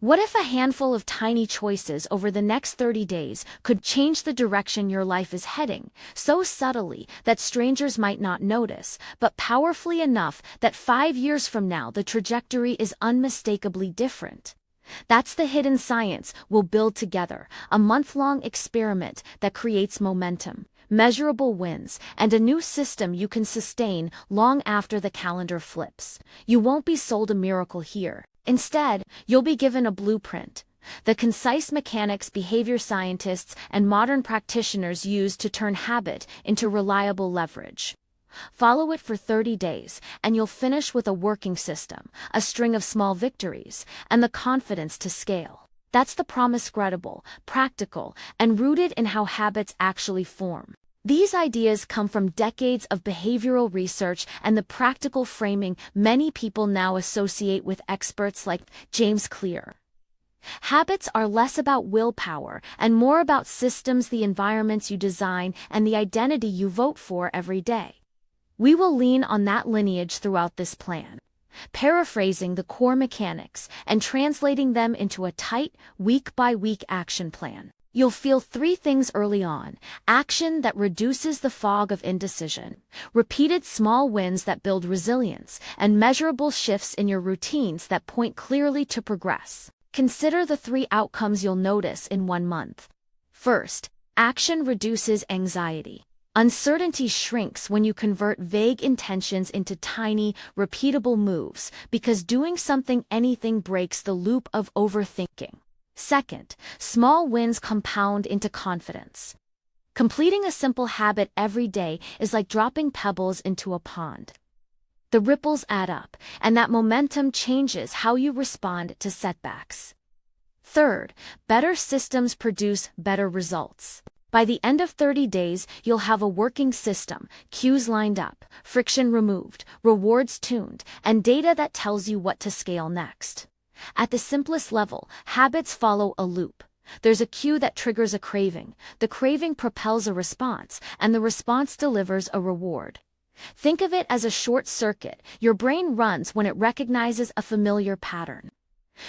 What if a handful of tiny choices over the next 30 days could change the direction your life is heading, so subtly that strangers might not notice, but powerfully enough that 5 years from now the trajectory is unmistakably different? That's the hidden science we'll build together, a month-long experiment that creates momentum, measurable wins, and a new system you can sustain long after the calendar flips. You won't be sold a miracle here. Instead, you'll be given a blueprint, the concise mechanics behavior scientists and modern practitioners use to turn habit into reliable leverage. Follow it for 30 days, and you'll finish with a working system, a string of small victories, and the confidence to scale. That's the promise: credible, practical, and rooted in how habits actually form. These ideas come from decades of behavioral research and the practical framing many people now associate with experts like James Clear. Habits are less about willpower and more about systems, the environments you design, and the identity you vote for every day. We will lean on that lineage throughout this plan, paraphrasing the core mechanics and translating them into a tight, week-by-week action plan. You'll feel three things early on: action that reduces the fog of indecision, repeated small wins that build resilience, and measurable shifts in your routines that point clearly to progress. Consider the three outcomes you'll notice in 1 month. First, action reduces anxiety. Uncertainty shrinks when you convert vague intentions into tiny, repeatable moves, because doing anything breaks the loop of overthinking. Second, small wins compound into confidence. Completing a simple habit every day is like dropping pebbles into a pond. The ripples add up, and that momentum changes how you respond to setbacks. Third, better systems produce better results. By the end of 30 days, you'll have a working system, cues lined up, friction removed, rewards tuned, and data that tells you what to scale next. At the simplest level, habits follow a loop. There's a cue that triggers a craving, the craving propels a response, and the response delivers a reward. Think of it as a short circuit. Your brain runs when it recognizes a familiar pattern.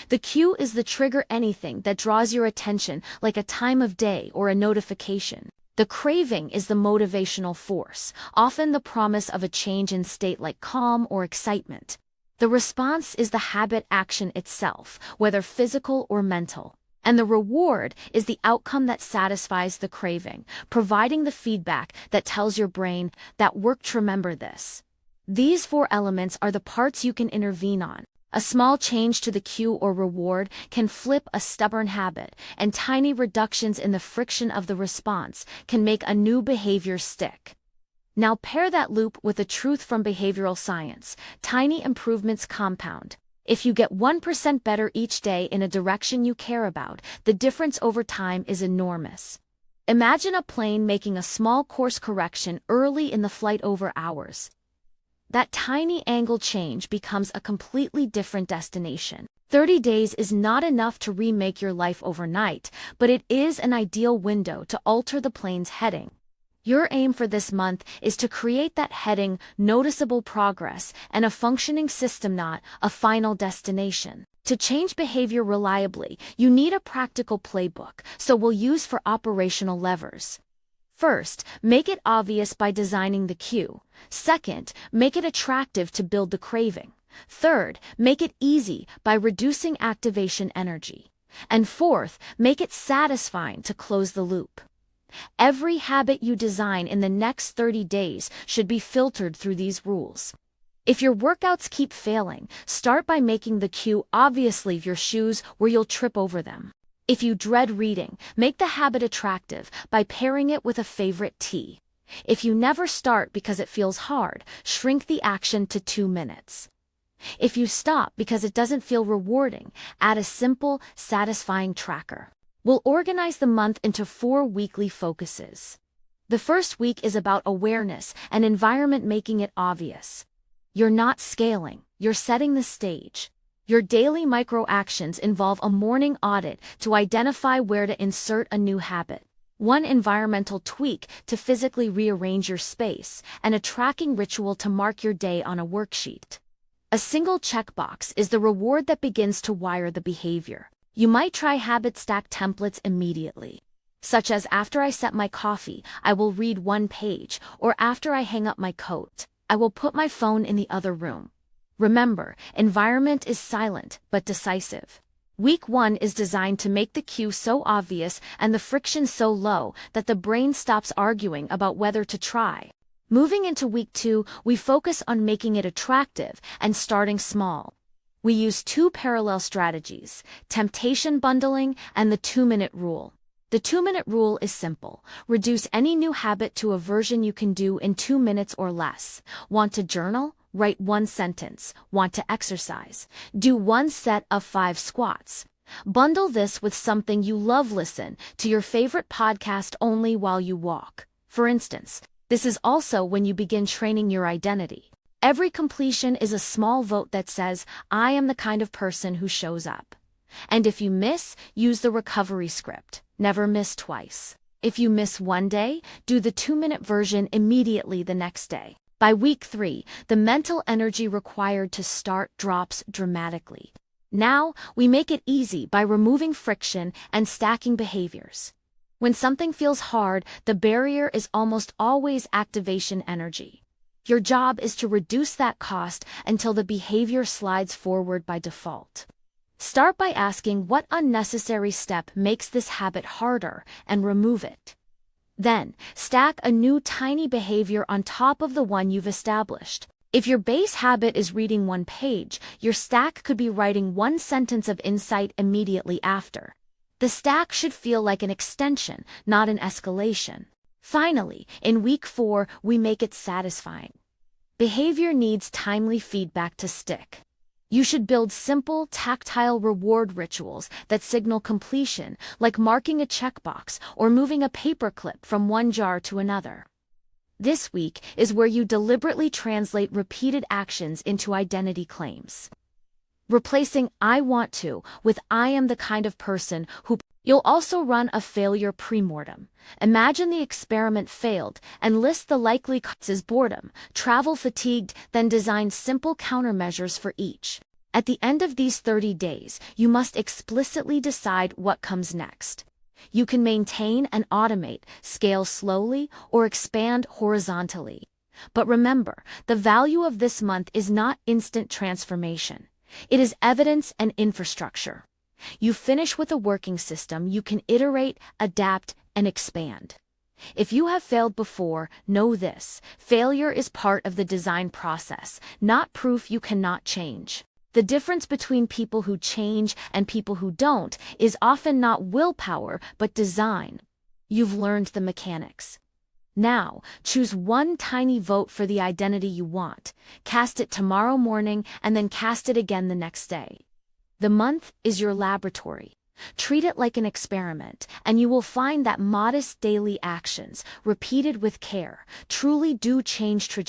The cue is the trigger, anything that draws your attention, like a time of day or a notification. The craving is the motivational force, often the promise of a change in state like calm or excitement. The response is the habit action itself, whether physical or mental. And the reward is the outcome that satisfies the craving, providing the feedback that tells your brain, "That worked, remember this." These 4 elements are the parts you can intervene on. A small change to the cue or reward can flip a stubborn habit, and tiny reductions in the friction of the response can make a new behavior stick. Now pair that loop with a truth from behavioral science: tiny improvements compound. If you get 1% better each day in a direction you care about, the difference over time is enormous. Imagine a plane making a small course correction early in the flight over hours. That tiny angle change becomes a completely different destination. 30 days is not enough to remake your life overnight, but it is an ideal window to alter the plane's heading. Your aim for this month is to create that heading, noticeable progress, and a functioning system, not a final destination. To change behavior reliably, you need a practical playbook, so we'll use 4 operational levers. First, make it obvious by designing the cue. Second, make it attractive to build the craving. Third, make it easy by reducing activation energy. And fourth, make it satisfying to close the loop. Every habit you design in the next 30 days should be filtered through these rules. If your workouts keep failing, start by making the cue obvious: leave your shoes where you'll trip over them. If you dread reading, make the habit attractive by pairing it with a favorite tea. If you never start because it feels hard, shrink the action to 2 minutes. If you stop because it doesn't feel rewarding, add a simple, satisfying tracker. We'll organize the month into 4 weekly focuses. The first week is about awareness and environment, making it obvious. You're not scaling, you're setting the stage. Your daily micro-actions involve a morning audit to identify where to insert a new habit, one environmental tweak to physically rearrange your space, and a tracking ritual to mark your day on a worksheet. A single checkbox is the reward that begins to wire the behavior. You might try habit stack templates immediately, such as after I set my coffee, I will read one page, or after I hang up my coat, I will put my phone in the other room. Remember, environment is silent but decisive. Week 1 is designed to make the cue so obvious and the friction so low that the brain stops arguing about whether to try. Moving into week 2, we focus on making it attractive and starting small. We use 2 parallel strategies: temptation bundling and the 2-minute rule. The 2-minute rule is simple. Reduce any new habit to a version you can do in 2 minutes or less. Want to journal? Write 1 sentence. Want to exercise? Do 1 set of 5 squats. Bundle this with something you love. Listen to your favorite podcast only while you walk. For instance, this is also when you begin training your identity. Every completion is a small vote that says, I am the kind of person who shows up. And if you miss, use the recovery script. Never miss twice. If you miss one day, do the 2-minute version immediately the next day. By week 3, the mental energy required to start drops dramatically. Now, we make it easy by removing friction and stacking behaviors. When something feels hard, the barrier is almost always activation energy. Your job is to reduce that cost until the behavior slides forward by default. Start by asking what unnecessary step makes this habit harder and remove it. Then, stack a new tiny behavior on top of the one you've established. If your base habit is reading 1 page, your stack could be writing 1 sentence of insight immediately after. The stack should feel like an extension, not an escalation. Finally, in week 4, we make it satisfying. Behavior needs timely feedback to stick. You should build simple, tactile reward rituals that signal completion, like marking a checkbox or moving a paperclip from one jar to another. This week is where you deliberately translate repeated actions into identity claims. Replacing I want to with I am the kind of person who. You'll also run a failure premortem. Imagine the experiment failed and list the likely causes: boredom, travel fatigued, then design simple countermeasures for each. At the end of these 30 days, you must explicitly decide what comes next. You can maintain and automate, scale slowly, or expand horizontally. But remember, the value of this month is not instant transformation. It is evidence and infrastructure. You finish with a working system you can iterate, adapt, and expand. If you have failed before, know this: failure is part of the design process, not proof you cannot change. The difference between people who change and people who don't is often not willpower but design. You've learned the mechanics. Now, choose 1 tiny vote for the identity you want, cast it tomorrow morning, and then cast it again the next day. The month is your laboratory. Treat it like an experiment, and you will find that modest daily actions, repeated with care, truly do change trajectory.